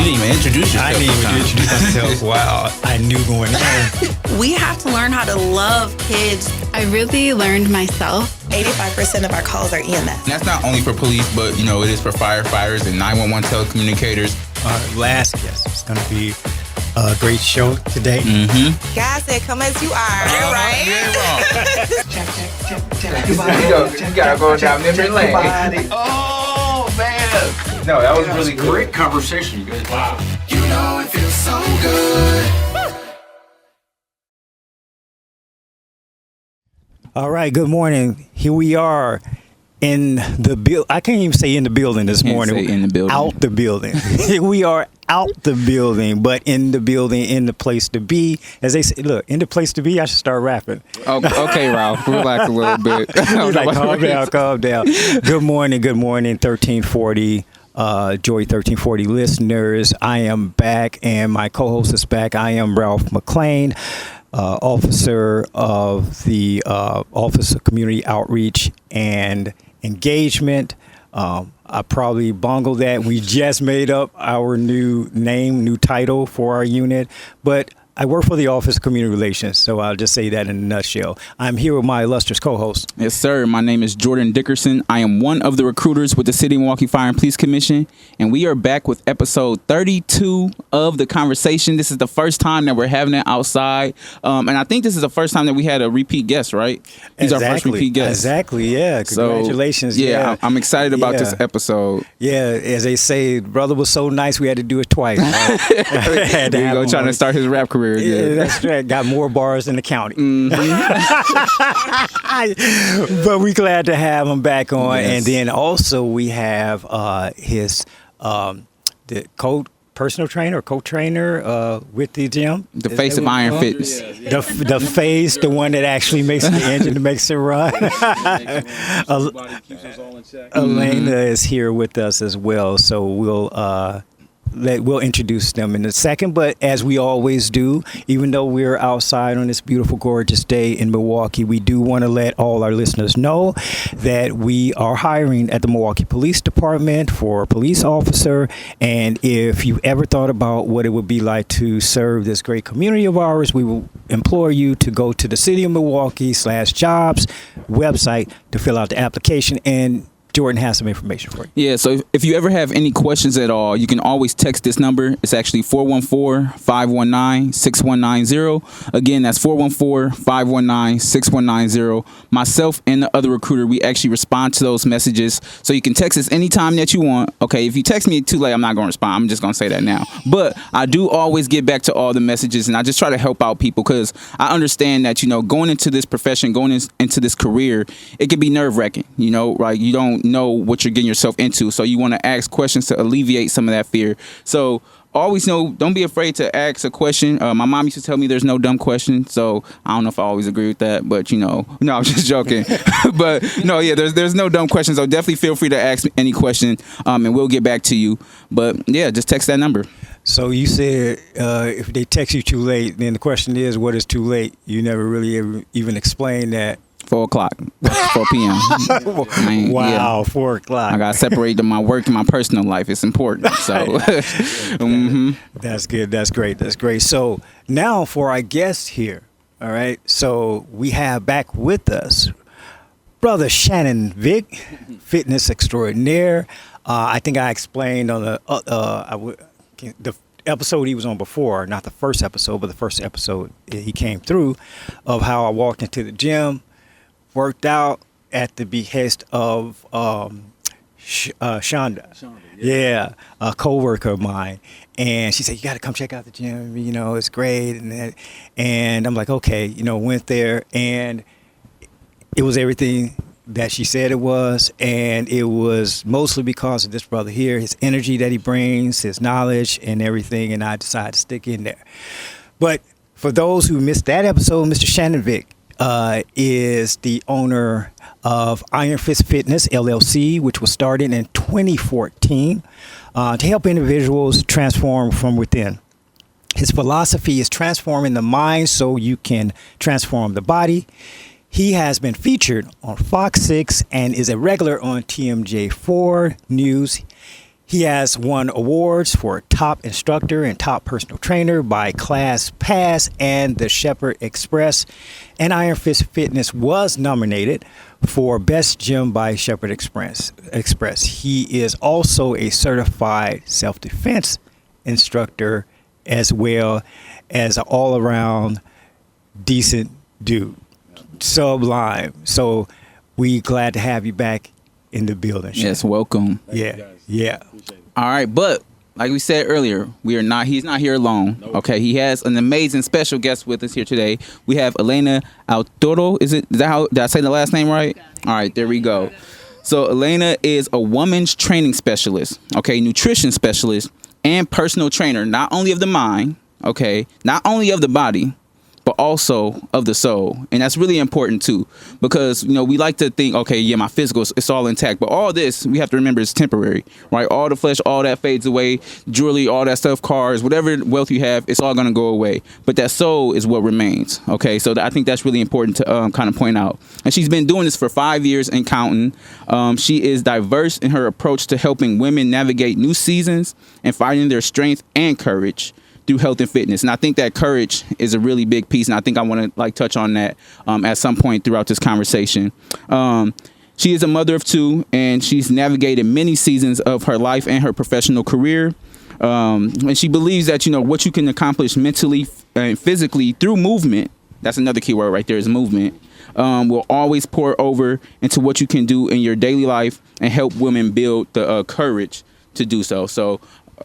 didn't even introduce yourself. I didn't even introduce myself. Wow, I knew going in. We have to learn how to love kids. I really learned myself. 85% of our calls are EMS. And that's not only for police, but, you know, it is for firefighters and 911 telecommunicators. Our last guest is going to be a great show today. Mm-hmm. God said, come as you are, right? You gotta go down memory lane. Oh, man. No, that was really cool. Great conversation, you guys. Wow. You know it feels so good. All right, good morning. Here we are in the building. I can't even say in the building this morning. Say in the building. Out the building. We are out the building, but in the building, in the place to be. As they say, look, in the place to be, I should start rapping. Oh, okay, Ralph. Relax a little bit. He's like, calm down. Good morning, 1340. Joy 1340 listeners. I am back, and my co-host is back. I am Ralph McLean, officer of the Office of Community Outreach and Engagement. I probably bungled that. We just made up our new name, new title for our unit, but I work for the Office of Community Relations, so I'll just say that in a nutshell. I'm here with my illustrious co-host. Yes, sir. My name is Jordan Dickerson. I am one of the recruiters with the City of Milwaukee Fire and Police Commission, and we are back with episode 32 of The Conversation. This is the first time that we're having it outside, and I think this is the first time that we had a repeat guest, right? He's our first repeat guest. Exactly, yeah. Congratulations. So, yeah, I'm excited about this episode. Yeah, as they say, brother was so nice we had to do it twice. Right? There you go, trying to start his rap career. Yeah, that's right. Got more bars than the county. Mm-hmm. But we're glad to have him back on. Yes. And then also we have his the personal trainer or co-trainer with the gym. The face of Iron Fitness. The face, the one that actually makes the engine, that makes it run. Elena is here with us as well. So we'll introduce them in a second, but as we always do, even though we're outside on this beautiful, gorgeous day in Milwaukee, we do want to let all our listeners know that we are hiring at the Milwaukee Police Department for a police officer. And if you ever thought about what it would be like to serve this great community of ours, we will implore you to go to the City of Milwaukee /jobs website to fill out the application, and Jordan has some information for you. Yeah, so if you ever have any questions at all, you can always text this number. It's actually 414-519-6190. Again, that's 414-519-6190. Myself and the other recruiter, we actually respond to those messages. So you can text us anytime that you want. Okay, if you text me too late, I'm not going to respond. I'm just going to say that now. But I do always get back to all the messages, and I just try to help out people because I understand that, you know, going into this profession, going into this career, it can be nerve-wracking, you know, right? You don't know what you're getting yourself into, so you want to ask questions to alleviate some of that fear. So always know, don't be afraid to ask a question. My mom used to tell me there's no dumb question, so I don't know if I always agree with that, but you know, no, I'm just joking. But no, yeah, there's no dumb questions, so definitely feel free to ask any question, and we'll get back to you. But yeah, just text that number. So you said if they text you too late, then the question is, what is too late? You never really even explained that. 4 o'clock, 4 p.m. Wow, 4 o'clock. I got to separate my work and my personal life. It's important. So, That's good. That's great. That's great. So now for our guest here. All right. So we have back with us Brother Shannon Vick, fitness extraordinaire. I think I explained on the episode he was on before, not the first episode, but the first episode he came through, of how I walked into the gym, worked out at the behest of Shonda. Yeah, a co-worker of mine. And she said, you got to come check out the gym. You know, it's great. And I'm like, okay, you know, went there, and it was everything that she said it was. And it was mostly because of this brother here, his energy that he brings, his knowledge and everything. And I decided to stick in there. But for those who missed that episode, Mr. Shannon Vick is the owner of Iron Fist Fitness, LLC, which was started in 2014 to help individuals transform from within. His philosophy is transforming the mind so you can transform the body. He has been featured on Fox 6 and is a regular on TMJ4 News. He has won awards for top instructor and top personal trainer by Class Pass and the Shepherd Express. And Iron Fist Fitness was nominated for Best Gym by Shepherd Express. He is also a certified self-defense instructor as well as an all-around decent dude. Sublime. So we glad to have you back in the building. Yes, welcome. Yeah. All right, but like we said earlier, he's not here alone. Okay, he has an amazing special guest with us here today. We have Elena Altoro. Is that how, did I say the last name right? All right, there we go. So Elena is a woman's training specialist, okay, nutrition specialist, and personal trainer, not only of the mind, okay, not only of the body, but also of the soul. And that's really important too, because, we like to think, okay, yeah, my physical, it's all intact, but all this, we have to remember, is temporary, right? All the flesh, all that fades away, jewelry, all that stuff, cars, whatever wealth you have, it's all going to go away. But that soul is what remains, okay? So I think that's really important to kind of point out. And she's been doing this for 5 years and counting. She is diverse in her approach to helping women navigate new seasons and finding their strength and courage through health and fitness. And I think that courage is a really big piece. And I think I want to touch on that at some point throughout this conversation. She is a mother of 2, and she's navigated many seasons of her life and her professional career. And she believes that, what you can accomplish mentally and physically through movement, that's another key word right there, is movement, will always pour over into what you can do in your daily life and help women build the courage to do so. So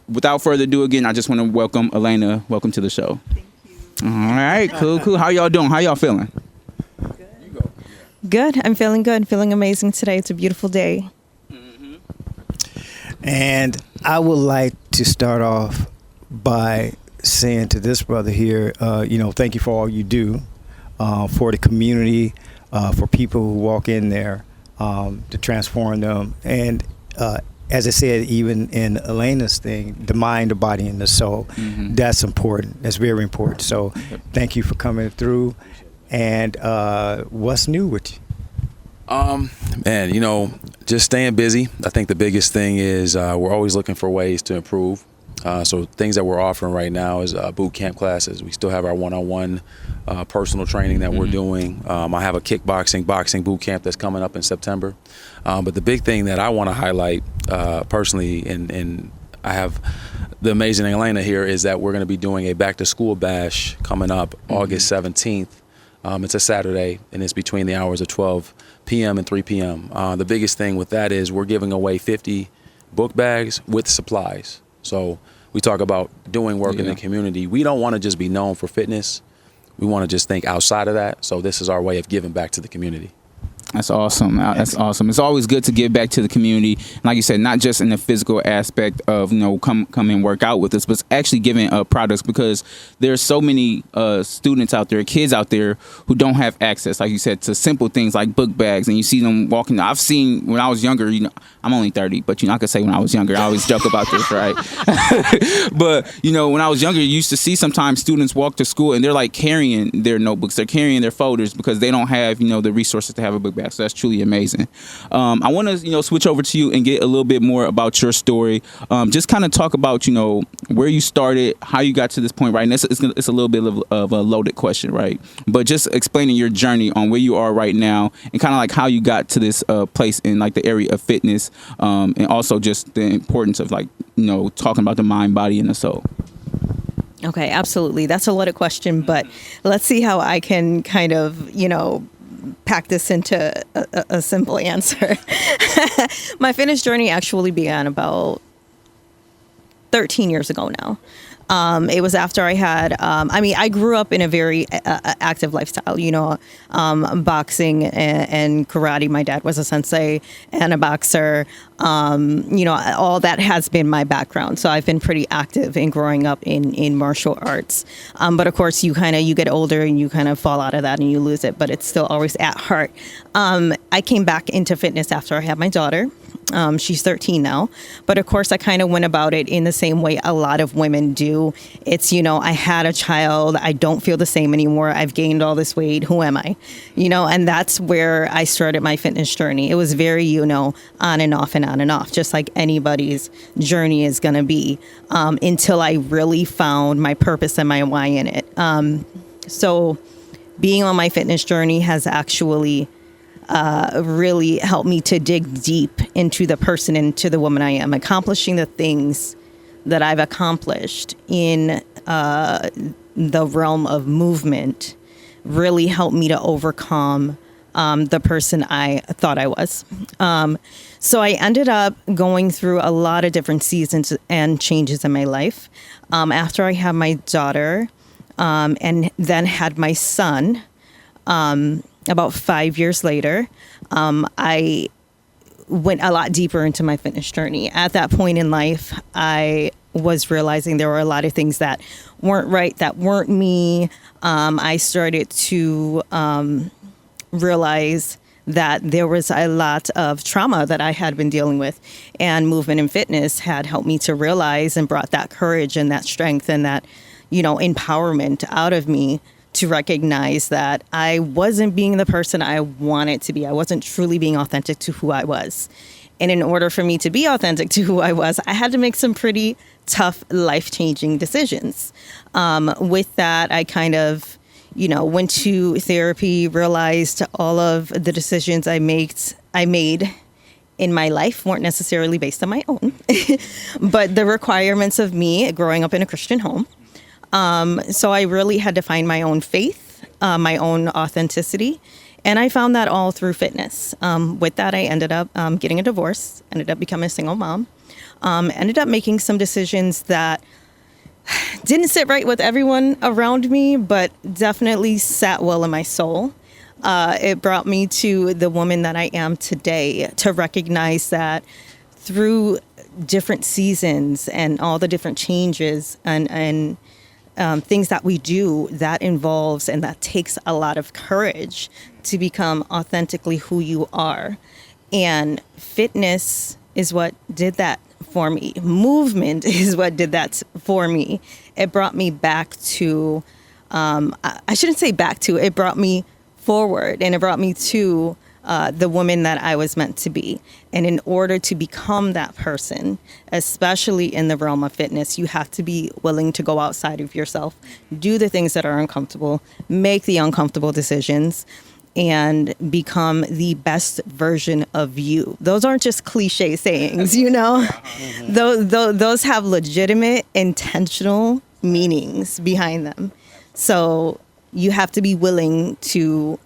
without further ado, again, I just want to welcome Elena. Welcome to the show. Thank you. All right, cool. How y'all doing? How y'all feeling? Good. I'm feeling good. Feeling amazing today. It's a beautiful day. And I would like to start off by saying to this brother here, thank you for all you do for the community, for people who walk in there to transform them. And as I said, even in Elena's thing, the mind, the body, and the soul, that's important. That's very important. So thank you for coming through. And what's new with you? Man, just staying busy. I think the biggest thing is we're always looking for ways to improve. So things that we're offering right now is boot camp classes. We still have our one-on-one personal training that we're doing. I have a boxing boot camp that's coming up in September. But the big thing that I want to highlight personally, and I have the amazing Elena here, is that we're going to be doing a back-to-school bash coming up August 17th. It's a Saturday, and it's between the hours of 12 p.m. and 3 p.m. The biggest thing with that is we're giving away 50 book bags with supplies. So we talk about doing work in the community. We don't want to just be known for fitness. We want to just think outside of that. So this is our way of giving back to the community. That's awesome. That's awesome. It's always good to give back to the community. Like you said, not just in the physical aspect of, come and work out with us, but actually giving products, because there's so many students out there, kids out there who don't have access, like you said, to simple things like book bags. And you see them walking. I've seen when I was younger, I'm only 30, but I could say when I was younger, I always joke about this, right? But, when I was younger, you used to see sometimes students walk to school and they're like carrying their notebooks, they're carrying their folders because they don't have, the resources to have a book bag. So that's truly amazing. I want to, switch over to you and get a little bit more about your story. Just kind of talk about, where you started, how you got to this point, right? And it's a little bit of a loaded question, right? But just explaining your journey on where you are right now and kind of like how you got to this place in like the area of fitness, and also just the importance of talking about the mind, body, and the soul. Okay, absolutely. That's a loaded question, but let's see how I can kind of, pack this into a simple answer. My fitness journey actually began about 13 years ago now. It was after I had, I grew up in a very active lifestyle, boxing and karate. My dad was a sensei and a boxer. All that has been my background. So I've been pretty active in growing up in martial arts. But of course, you get older and you kind of fall out of that and you lose it, but it's still always at heart. I came back into fitness after I had my daughter. She's 13 now. But of course, I kind of went about it in the same way a lot of women do. It's, I had a child. I don't feel the same anymore. I've gained all this weight. Who am I? And that's where I started my fitness journey. It was very, on and off and on and off, just like anybody's journey is going to be, until I really found my purpose and my why in it. So being on my fitness journey has actually really helped me to dig deep into the person and to the woman I am, accomplishing the things that I've accomplished in the realm of movement really helped me to overcome the person I thought I was. So I ended up going through a lot of different seasons and changes in my life. After I had my daughter and then had my son, about 5 years later, I went a lot deeper into my fitness journey. At that point in life, I was realizing there were a lot of things that weren't right, that weren't me. I started to realize that there was a lot of trauma that I had been dealing with, and movement and fitness had helped me to realize and brought that courage and that strength and that, empowerment out of me to recognize that I wasn't being the person I wanted to be. I wasn't truly being authentic to who I was. And in order for me to be authentic to who I was, I had to make some pretty tough, life-changing decisions. With that, I kind of, went to therapy, realized all of the decisions I made in my life weren't necessarily based on my own, but the requirements of me growing up in a Christian home. So I really had to find my own faith, my own authenticity. And I found that all through fitness. With that, I ended up getting a divorce, ended up becoming a single mom, ended up making some decisions that didn't sit right with everyone around me, but definitely sat well in my soul. It brought me to the woman that I am today, to recognize that through different seasons and all the different changes and things that we do, that involves and that takes a lot of courage to become authentically who you are. And fitness is what did that for me. Movement is what did that for me. It brought me back to, I shouldn't say back to, it brought me forward, and it brought me to the woman that I was meant to be. And in order to become that person, especially in the realm of fitness, you have to be willing to go outside of yourself, do the things that are uncomfortable, make the uncomfortable decisions, and become the best version of you. Those aren't just cliche sayings, Those have legitimate, intentional meanings behind them. So you have to be willing to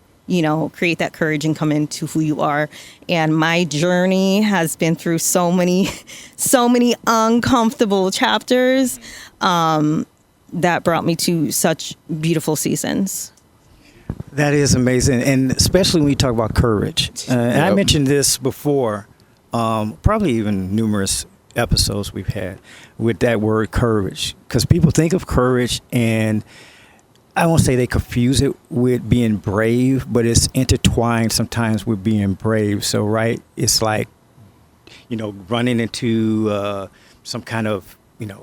create that courage and come into who you are. And my journey has been through so many uncomfortable chapters that brought me to such beautiful seasons. That is amazing. And especially when you talk about courage. And I mentioned this before, probably even numerous episodes we've had with that word courage. Because people think of courage and I won't say they confuse it with being brave, but it's intertwined sometimes with being brave. So, right, it's like, running into some kind of,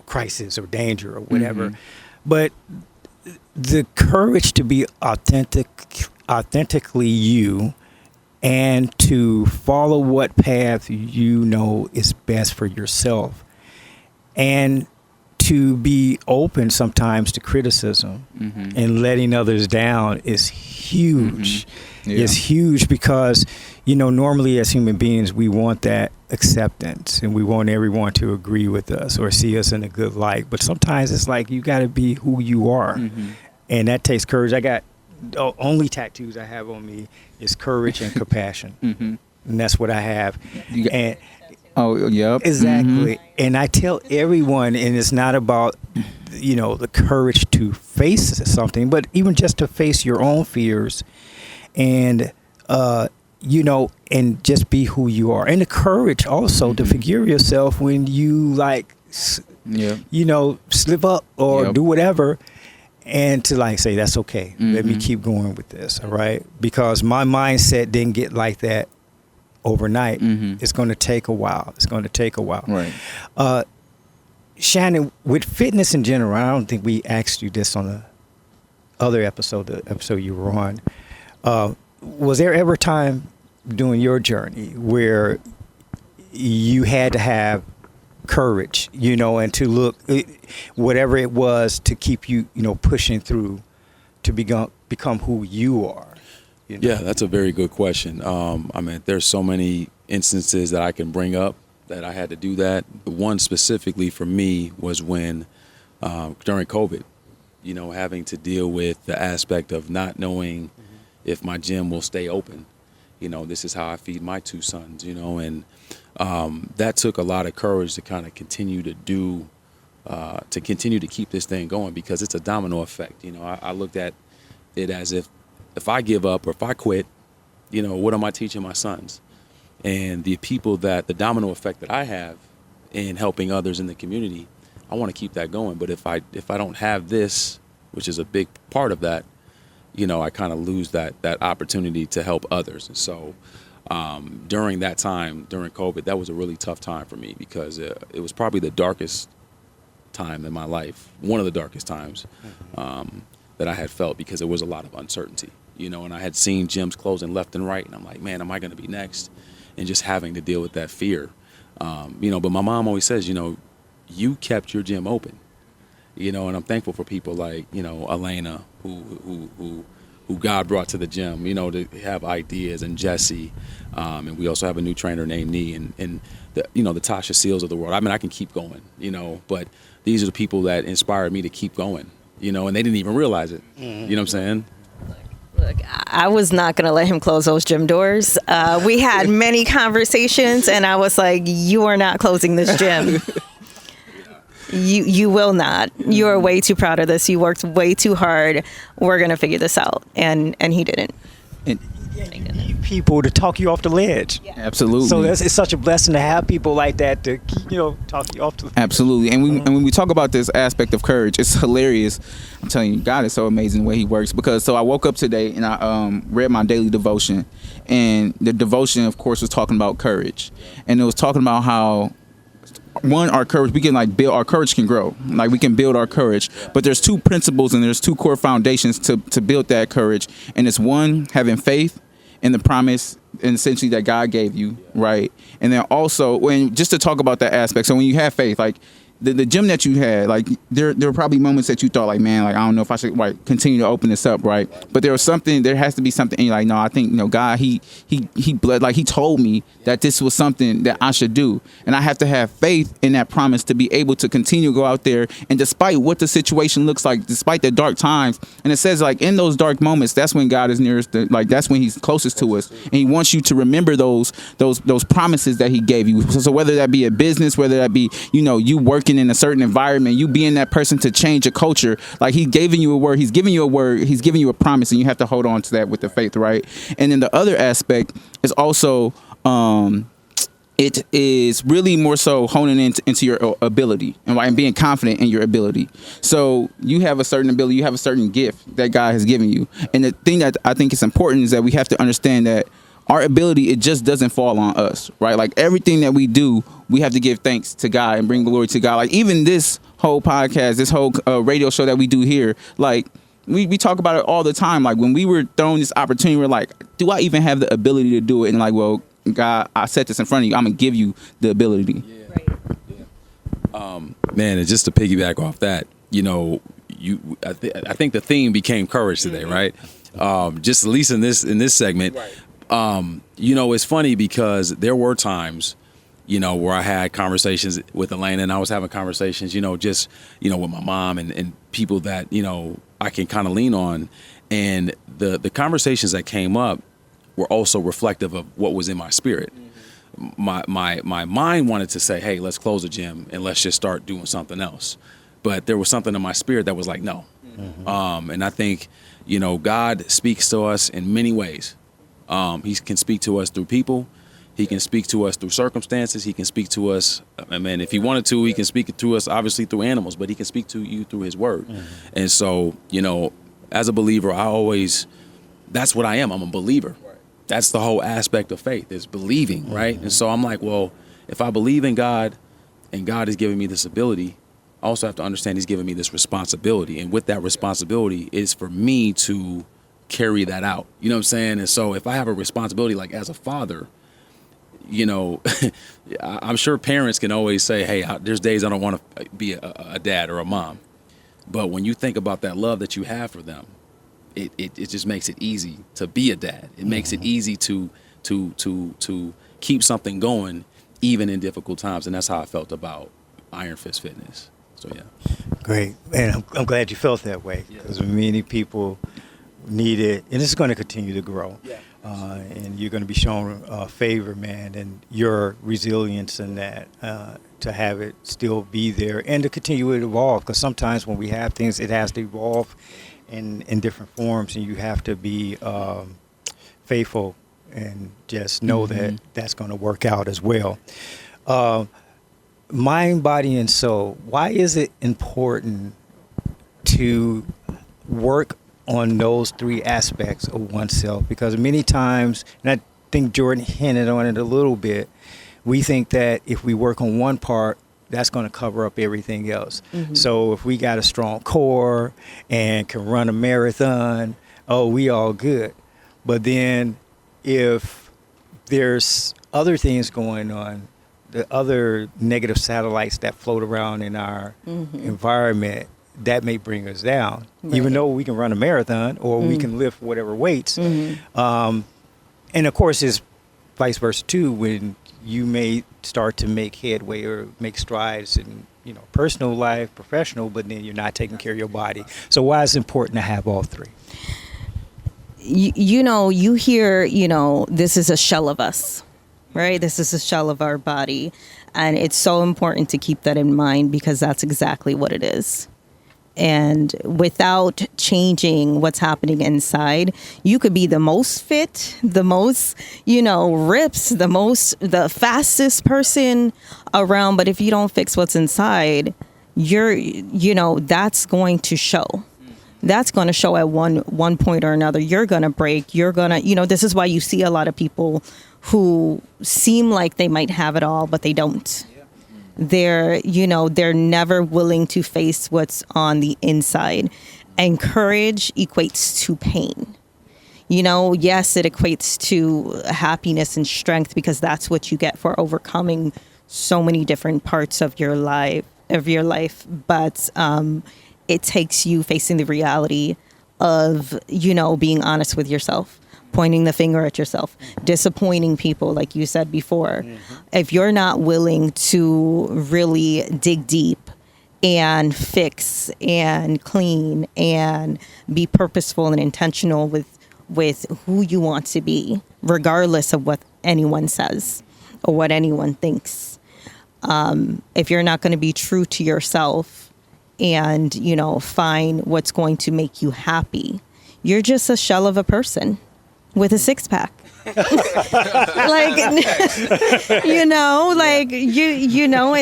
crisis or danger or whatever. Mm-hmm. But the courage to be authentically you and to follow what path is best for yourself. And to be open sometimes to criticism and letting others down is huge. Mm-hmm. Yeah. It's huge because, normally as human beings, we want that acceptance and we want everyone to agree with us or see us in a good light. But sometimes it's like you got to be who you are. Mm-hmm. And that takes courage. I got the only tattoos I have on me is courage and compassion. Mm-hmm. And that's what I have. Oh, yep. Exactly. Mm-hmm. And I tell everyone, and it's not about, the courage to face something, but even just to face your own fears and, and just be who you are. And the courage also to forgive yourself when you slip up or do whatever. And to say, that's okay. Mm-hmm. Let me keep going with this. All right. Because my mindset didn't get like that overnight. It's going to take a while. Right. Shannon, with fitness in general, I don't think we asked you this on the other episode, the episode you were on. Was there ever a time during your journey where you had to have courage, and to look, whatever it was, to keep you, pushing through to become who you are? Yeah, that's a very good question. I mean, there's so many instances that I can bring up that I had to do that. The one specifically for me was when, during COVID, having to deal with the aspect of not knowing if my gym will stay open. This is how I feed my 2 sons, and that took a lot of courage to kind of continue to keep this thing going, because it's a domino effect. I looked at it as if I give up or if I quit, what am I teaching my sons? And the domino effect that I have in helping others in the community, I want to keep that going. But if I don't have this, which is a big part of that, I kind of lose that opportunity to help others. And so during that time, during COVID, that was a really tough time for me, because it was probably the darkest time in my life, one of the darkest times that I had felt, because there was a lot of uncertainty, and I had seen gyms closing left and right, and I'm like, man, am I going to be next? And just having to deal with that fear, but my mom always says, you kept your gym open, and I'm thankful for people like, Elena, who God brought to the gym, to have ideas, and Jesse, and we also have a new trainer named Nee, and the Tasha Seals of the world. I mean, I can keep going, but these are the people that inspired me to keep going, and they didn't even realize it. You know what I'm saying? Look, I was not going to let him close those gym doors. We had many conversations, and I was like, you are not closing this gym. You will not. You are way too proud of this. You worked way too hard. We're going to figure this out. And he didn't. And you need people to talk you off the ledge. Yeah. Absolutely. So it's such a blessing to have people like that to talk you off the ledge. Absolutely. And when we talk about this aspect of courage, it's hilarious. I'm telling you, God is so amazing the way he works. Because I woke up today and I read my daily devotion. And the devotion, of course, was talking about courage. And it was talking about how, one, our courage, we can build, our courage can grow. We can build our courage. But there's 2 principles and there's 2 core foundations to build that courage. And it's, one, having faith in the promise and essentially that God gave you, right? And then also, just to talk about that aspect, so when you have faith, the gym that you had, there were probably moments that you thought, man, I don't know if I should continue to open this up, right? But there has to be something in you, no, I think, God, he bled, he told me that this was something that I should do. And I have to have faith in that promise to be able to continue to go out there. And despite what the situation looks like, despite the dark times, and it says in those dark moments, that's when God is nearest, that's when he's closest to us. And he wants you to remember those promises that he gave you. So whether that be a business, whether that be, you working in a certain environment, you being that person to change a culture, he's giving you a word, he's giving you a word, he's giving you a promise, and you have to hold on to that with the faith, right? And then the other aspect is also it is really more so honing into your ability and being confident in your ability. So you have a certain ability, you have a certain gift that God has given you. And the thing that I think is important is that we have to understand that our ability, it just doesn't fall on us, right? Everything that we do, we have to give thanks to God and bring glory to God. Even this whole podcast, this whole radio show that we do here, we talk about it all the time. When we were thrown this opportunity, we're like, do I even have the ability to do it? And well, God, I set this in front of you. I'm going to give you the ability. Yeah. Right. Man, and just to piggyback off that, I think the theme became courage today, right? Just at least in this segment. Right. It's funny because there were times, where I had conversations with Elena, and I was having conversations, with my mom and people that, I can kind of lean on. And the conversations that came up were also reflective of what was in my spirit. My mind wanted to say, hey, let's close the gym and let's just start doing something else. But there was something in my spirit that was like, no. And I think, God speaks to us in many ways. He can speak to us through people. He can speak to us through circumstances. He can speak to us, if he wanted to, he can speak to us obviously through animals, but he can speak to you through his word. And so, as a believer, that's what I am. I'm a believer. that's the whole aspect of faith, is believing, right? And so I'm like, well, if I believe in God and God is giving me this ability, I also have to understand he's giving me this responsibility. And with that responsibility is for me to carry that out. You know what I'm saying? And so if I have a responsibility, like as a father, you know, I'm sure parents can always say, hey, there's days I don't want to be a dad or a mom. But when you think about that love that you have for them, it just makes it easy to be a dad. It makes it easy to keep something going even in difficult times. And that's how I felt about Iron Fist Fitness. So, yeah. Great. And I'm glad you felt that way, because many people need it, and it's going to continue to grow. Yeah. And you're going to be shown favor, man, and your resilience in that, to have it still be there and to continue to evolve. Because sometimes when we have things, it has to evolve in different forms, and you have to be faithful and just know that that's going to work out as well. Mind, body, and soul. Why is it important to work on those three aspects of oneself? Because many times, and I think Jordan hinted on it a little bit, we think that if we work on one part, that's going to cover up everything else. So if we got a strong core and can run a marathon, we all good. But then if there's other things going on, the other negative satellites that float around in our environment, that may bring us down, even though we can run a marathon or we can lift whatever weights. And of course, it's vice versa too, when you may start to make headway or make strides in, personal life, professional, but then you're not taking care of your body. So why is it important to have all three? You hear, this is a shell of us, right? This is a shell of our body. And it's so important to keep that in mind, because that's exactly what it is. And without changing what's happening inside, you could be the most fit, the most, rips, the fastest person around. But if you don't fix what's inside, that's going to show. That's going to show at one point or another. You're going to break. You're going to, this is why you see a lot of people who seem like they might have it all, but they don't. They're never willing to face what's on the inside. And courage equates to pain. Yes, it equates to happiness and strength, because that's what you get for overcoming so many different parts of your life. But it takes you facing the reality of, being honest with yourself, pointing the finger at yourself, disappointing people, like you said before. If you're not willing to really dig deep and fix and clean and be purposeful and intentional with who you want to be, regardless of what anyone says or what anyone thinks, if you're not going to be true to yourself and, find what's going to make you happy, you're just a shell of a person with a six-pack. And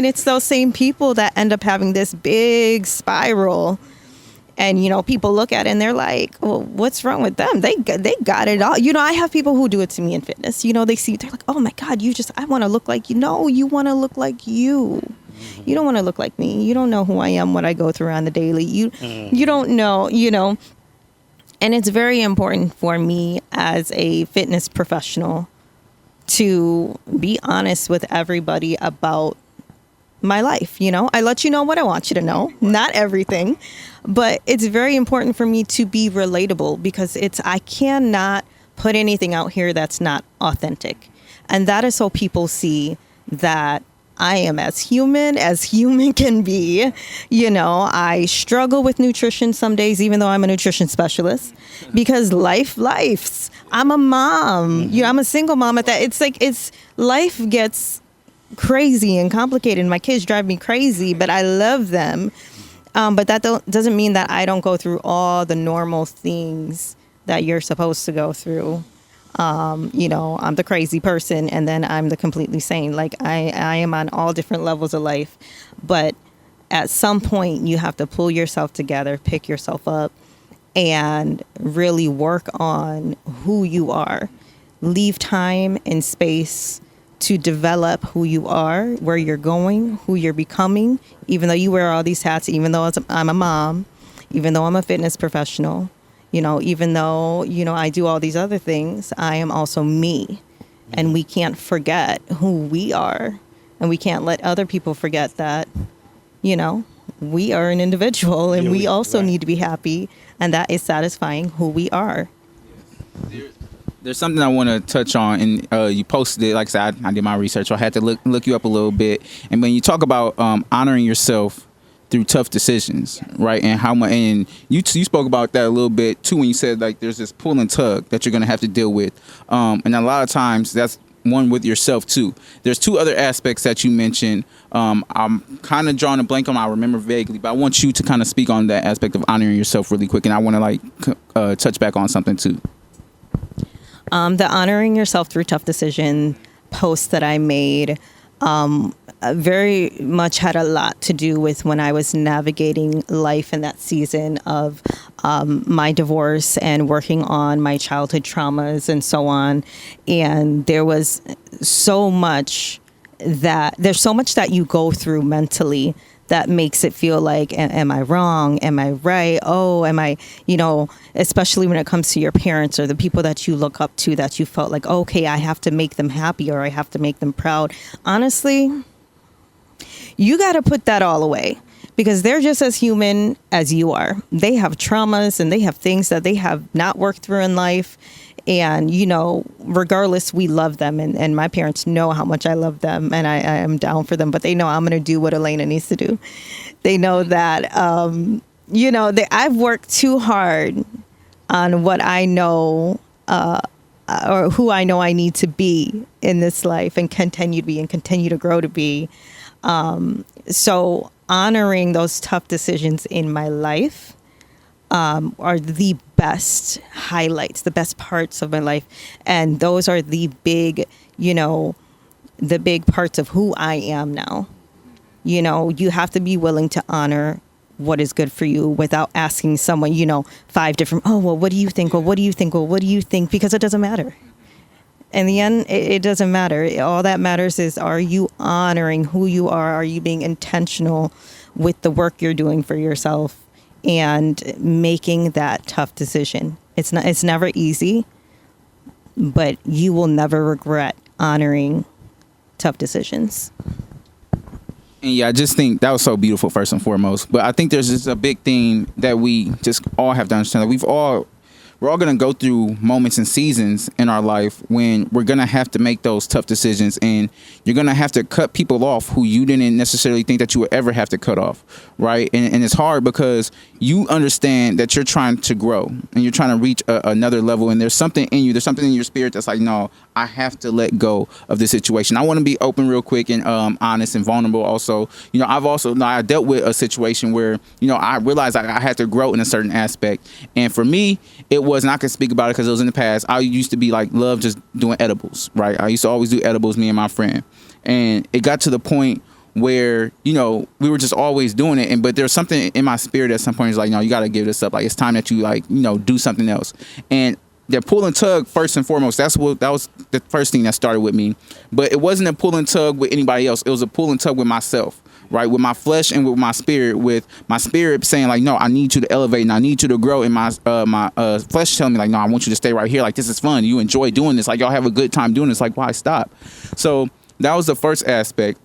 it's those same people that end up having this big spiral. And, people look at it and they're like, well, what's wrong with them? They got it all. I have people who do it to me in fitness. They're like, oh my God, I want to look like you. No, you want to look like you. You don't want to look like me. You don't know who I am, what I go through on the daily. You don't know, And it's very important for me as a fitness professional to be honest with everybody about my life. I let you know what I want you to know, not everything, but it's very important for me to be relatable, because I cannot put anything out here that's not authentic. And that is so people see that I am as human can be. I struggle with nutrition some days, even though I'm a nutrition specialist, because life's. I'm a mom. I'm a single mom at that. It's life gets crazy and complicated. My kids drive me crazy, but I love them. But that doesn't mean that I don't go through all the normal things that you're supposed to go through. I'm the crazy person, and then I'm the completely sane. Like I am on all different levels of life, but at some point you have to pull yourself together, pick yourself up, and really work on who you are. leave time and space to develop who you are, where you're going, who you're becoming, even though you wear all these hats, even though I'm a mom, even though I'm a fitness professional, even though, I do all these other things, I am also me. And we can't forget who we are. And we can't let other people forget that, we are an individual and we also need to be happy. And that is satisfying who we are. There's something I want to touch on, and you posted it. Like I said, I did my research, so I had to look you up a little bit. And when you talk about honoring yourself through tough decisions, right? And how much, and you spoke about that a little bit too when you said like there's this pull and tug that you're going to have to deal with, and a lot of times that's one with yourself too. There's two other aspects that you mentioned. I'm kind of drawing a blank on. I remember vaguely, but I want you to kind of speak on that aspect of honoring yourself really quick, and I want to touch back on something too. The honoring yourself through tough decision post that I made very much had a lot to do with when I was navigating life in that season of my divorce and working on my childhood traumas and so on. And there's so much that you go through mentally that makes it feel like, am I wrong? Am I right? Oh, am I, especially when it comes to your parents or the people that you look up to that you felt like, okay, I have to make them happy or I have to make them proud. Honestly, you got to put that all away because they're just as human as you are. They have traumas and they have things that they have not worked through in life. And, regardless, we love them. And my parents know how much I love them and I am down for them. But they know I'm going to do what Elena needs to do. They know that, I've worked too hard on what I know or who I know I need to be in this life and continue to be and continue to grow to be. So honoring those tough decisions in my life are the best highlights, the best parts of my life. And those are the big, the big parts of who I am now. You have to be willing to honor what is good for you without asking someone, 5 different, oh, well, what do you think? Well, what do you think? Well, what do you think? Because it doesn't matter. In the end, it doesn't matter. All that matters is, are you honoring who you are? Are you being intentional with the work you're doing for yourself? And making that tough decision. It's never easy, but you will never regret honoring tough decisions. And yeah, I just think that was so beautiful first and foremost. But I think there's just a big thing that we just all have to understand. That we're all going to go through moments and seasons in our life when we're going to have to make those tough decisions, and you're going to have to cut people off who you didn't necessarily think that you would ever have to cut off, right? And it's hard because you understand that you're trying to grow and you're trying to reach another level, and there's something in you, there's something in your spirit that's like, no, I have to let go of this situation. I want to be open real quick and honest and vulnerable also. I dealt with a situation where, I realized I had to grow in a certain aspect. And for me, it was, and I can speak about it because it was in the past, I used to be love just doing edibles, right? I used to always do edibles, me and my friend. And it got to the point where, we were just always doing it. But there's something in my spirit at some point is like, no, you got to give this up. Like, it's time that you, do something else. And the pull and tug, first and foremost, that was the first thing that started with me. But it wasn't a pull and tug with anybody else. It was a pull and tug with myself, right? With my flesh and with my spirit saying like, no, I need you to elevate and I need you to grow. And my flesh telling me like, no, I want you to stay right here. Like, this is fun. You enjoy doing this. Like, y'all have a good time doing this. Like, why stop? So that was the first aspect.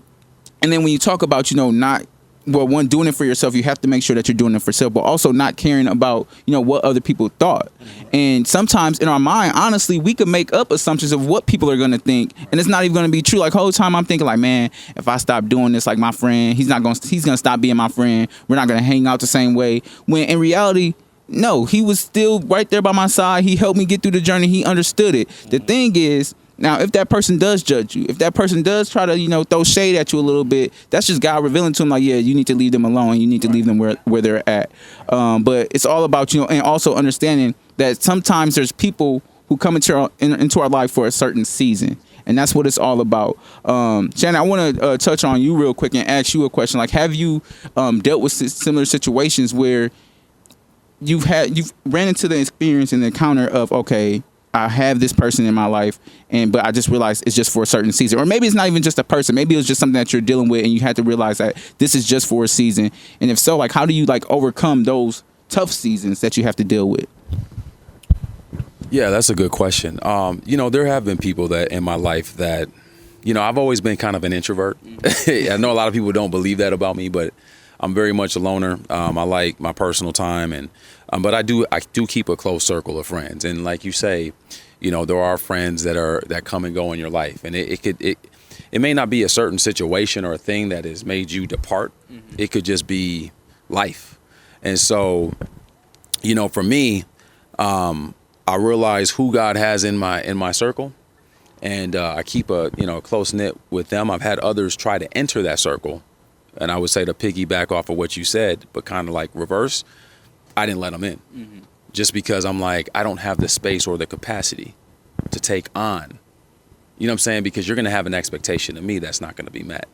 And then when you talk about, doing it for yourself, you have to make sure that you're doing it for yourself, but also not caring about, what other people thought. And sometimes in our mind, honestly, we could make up assumptions of what people are going to think, and it's not even going to be true. Like, whole time I'm thinking like, man, if I stop doing this, like my friend, he's going to stop being my friend. We're not going to hang out the same way. When in reality, no, he was still right there by my side. He helped me get through the journey. He understood it. The thing is, now, if that person does judge you, if that person does try to, throw shade at you a little bit, that's just God revealing to him like, yeah, you need to leave them alone. You need to leave them where they're at. But it's all about, and also understanding that sometimes there's people who come into our life for a certain season. And that's what it's all about. Shannon, I want to touch on you real quick and ask you a question. Like, have you dealt with similar situations where you've ran into the experience and the encounter of, okay, I have this person in my life, but I just realized it's just for a certain season. Or maybe it's not even just a person. Maybe it was just something that you're dealing with and you had to realize that this is just for a season. And if so, like, how do you like overcome those tough seasons that you have to deal with? Yeah, that's a good question. There have been people that in my life that, I've always been kind of an introvert. I know a lot of people don't believe that about me, but I'm very much a loner. I like my personal time, and but I do keep a close circle of friends. And like you say, there are friends that come and go in your life, and it may not be a certain situation or a thing that has made you depart. Mm-hmm. It could just be life. And so, for me, I realize who God has in my circle, and I keep a close knit with them. I've had others try to enter that circle, and I would say to piggyback off of what you said, but kind of like reverse, I didn't let them in, mm-hmm. just because I'm like, I don't have the space or the capacity to take on. You know what I'm saying? Because you're going to have an expectation of me that's not going to be met.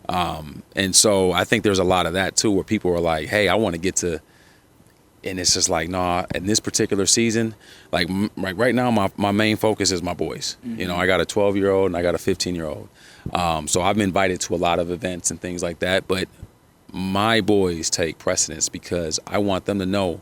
And so I think there's a lot of that too, where people are like, hey, I want to get to. And it's just like, nah, in this particular season, like right now, my main focus is my boys. Mm-hmm. I got a 12-year-old and I got a 15-year-old. So I've been invited to a lot of events and things like that. But my boys take precedence because I want them to know,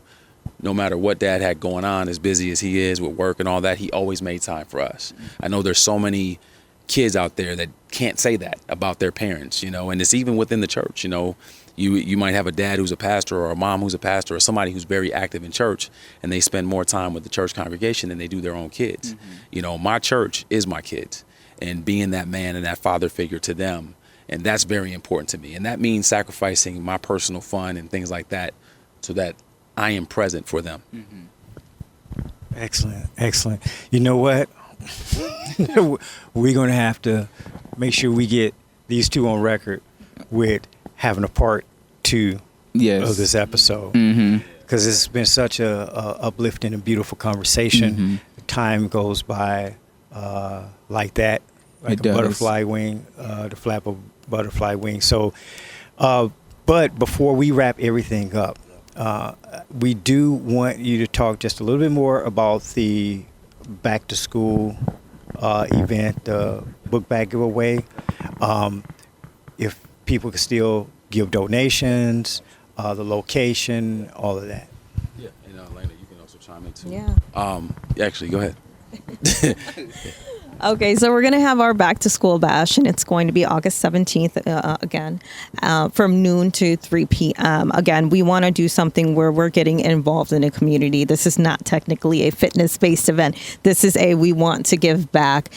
no matter what dad had going on, as busy as he is with work and all that, he always made time for us. Mm-hmm. I know there's so many kids out there that can't say that about their parents, and it's even within the church, You might have a dad who's a pastor or a mom who's a pastor or somebody who's very active in church, and they spend more time with the church congregation than they do their own kids. Mm-hmm. My church is my kids, and being that man and that father figure to them, and that's very important to me. And that means sacrificing my personal fun and things like that so that I am present for them. Mm-hmm. Excellent. You know what? We're going to have to make sure we get these two on record with having a part 2 of this episode, because it's been such a uplifting and beautiful conversation. Mm-hmm. Time goes by like that, like a butterfly wing, the flap of butterfly wing. So, but before we wrap everything up, we do want you to talk just a little bit more about the back to school event, book bag giveaway. If people can still give donations, the location, all of that. Yeah, and Elena, you can also chime in too. Yeah. Actually, go ahead. Okay, so we're going to have our back to school bash, and it's going to be August 17th again, from noon to 3 p.m. Again, we want to do something where we're getting involved in a community. This is not technically a fitness-based event. This is we want to give back.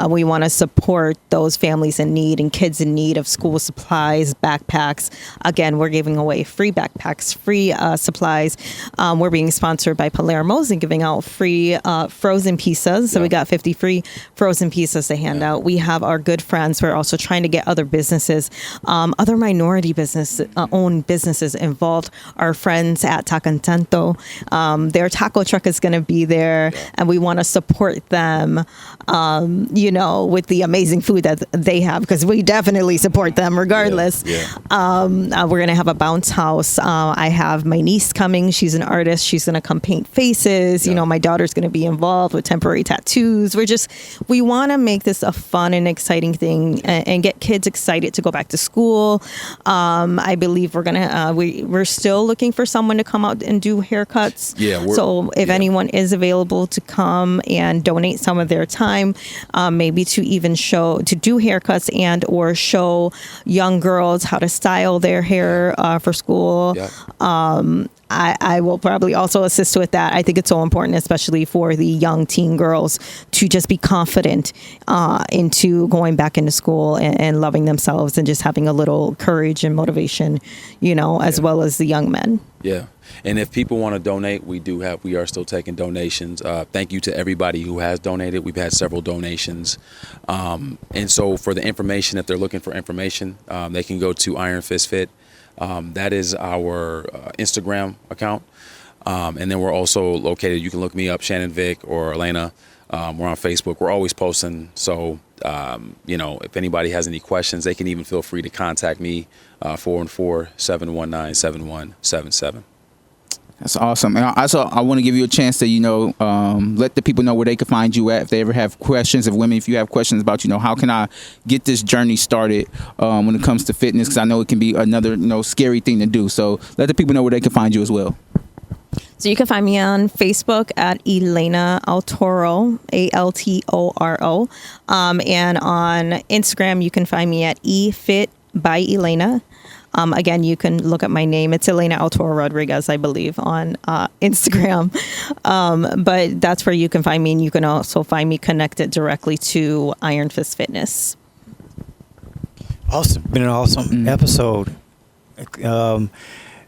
We want to support those families in need and kids in need of school supplies, backpacks. Again, we're giving away free backpacks, free supplies. We're being sponsored by Palermo's and giving out free frozen pizzas. So we got 50 free frozen pizzas to hand out. We have our good friends. We're also trying to get other businesses, other minority owned businesses involved. Our friends at Tacantanto, their taco truck is going to be there, and we want to support them, with the amazing food that they have, because we definitely support them regardless. We're going to have a bounce house. I have my niece coming. She's an artist. She's going to come paint faces. My daughter's going to be involved with temporary tattoos. We want to make this a fun and exciting thing and get kids excited to go back to school. I believe we're still looking for someone to come out and do haircuts. So if anyone is available to come and donate some of their time, maybe to even to do haircuts and or show young girls how to style their hair for school. I will probably also assist with that. I think it's so important, especially for the young teen girls, to just be confident into going back into school and loving themselves and just having a little courage and motivation, as well as the young men. Yeah. And if people want to donate, we are still taking donations. Thank you to everybody who has donated. We've had several donations. And so for the information, if they're looking for information, they can go to Iron Fist Fit. That is our Instagram account. And then we're also located, you can look me up, Shannon Vick or Elena. We're on Facebook. We're always posting. So, if anybody has any questions, they can even feel free to contact me, 414-719-7177. That's awesome. And also, I want to give you a chance to, let the people know where they can find you at if they ever have questions. If you have questions about, how can I get this journey started when it comes to fitness? Because I know it can be another, scary thing to do. So let the people know where they can find you as well. So you can find me on Facebook at Elena Altoro, Altoro. And on Instagram, you can find me at eFit by Elena. Again, you can look at my name. It's Elena Altoro Rodriguez, I believe, on Instagram. But that's where you can find me. And you can also find me connected directly to Iron Fist Fitness. Awesome. Been an awesome episode.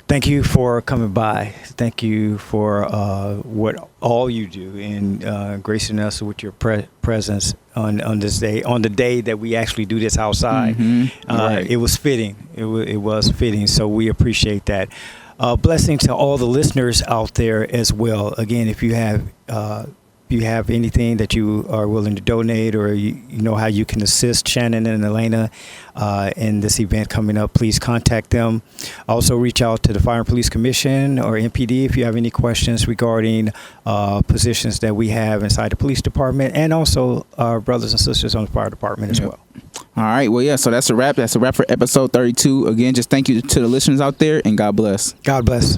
Thank you for coming by. Thank you for what all you do and gracing us with your presence on this day, on the day that we actually do this outside. Right. It was fitting. It was fitting. So we appreciate that. Blessing to all the listeners out there as well. Again, if you have anything that you are willing to donate, or you know how you can assist Shannon and Elena in this event coming up, please contact them. Also reach out to the Fire and Police Commission or MPD if you have any questions regarding positions that we have inside the police department, and also our brothers and sisters on the fire department as well. All right. Well, yeah. So that's a wrap. That's a wrap for episode 32. Again, just thank you to the listeners out there, and God bless. God bless.